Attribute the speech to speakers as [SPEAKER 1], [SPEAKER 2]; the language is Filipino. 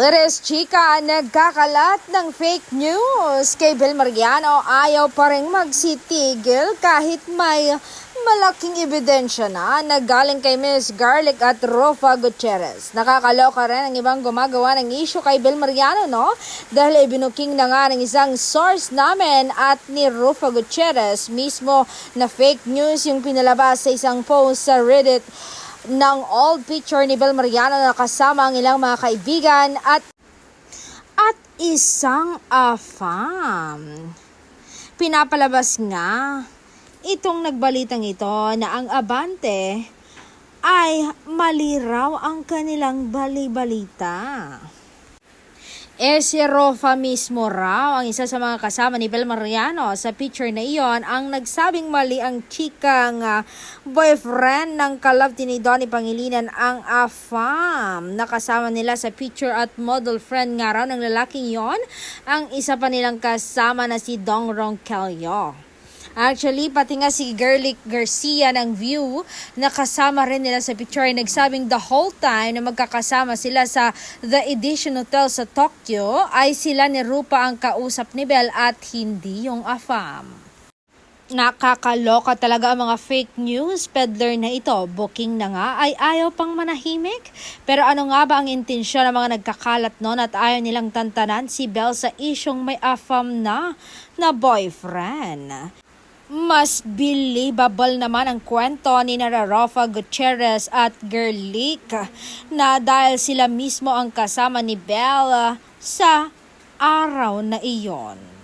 [SPEAKER 1] Latest chika, nagkakalat ng fake news. Kay Bel Mariano, ayaw pa rin magsitigil kahit may malaking ebidensya na galing kay Miss Garlic at Rofa Gutierrez. Nakakaloka rin ang ibang gumagawa ng issue kay Bel Mariano, no? Dahil ibinuking na nga ng isang source namin at ni Rofa Gutierrez mismo na fake news yung pinalabas sa isang post sa Reddit ng old picture ni Bel Mariano na kasama ang ilang mga kaibigan at isang afam. Pinapalabas nga itong nagbalitang ito na ang Abante ay mali raw ang kanilang bali-balita. Si Rofa mismo raw, ang isa sa mga kasama ni Bel Mariano sa picture na iyon, ang nagsabing mali ang chikang boyfriend ng kalabti ni Donnie Pangilinan, ang afam. Nakasama nila sa picture at model friend nga raw ng lalaking yon, ang isa pa nilang kasama na si Dong Ronquillo. Actually, pati nga si Garlic Garcia ng View, nakasama rin nila sa picture, ay nagsabing the whole time na magkakasama sila sa The Edition Hotel sa Tokyo, ay sila ni Rupa ang kausap ni Bel at hindi yung afam. Nakakaloka talaga ang mga fake news peddler na ito. Booking na nga ay ayaw pang manahimik. Pero ano nga ba ang intensyon ng mga nagkakalat noon at ayaw nilang tantanan si Bel sa isyong may afam na boyfriend? Mas believable naman ang kwento ni Rofa Gutierrez at Garlic na dahil sila mismo ang kasama ni Bel sa araw na iyon.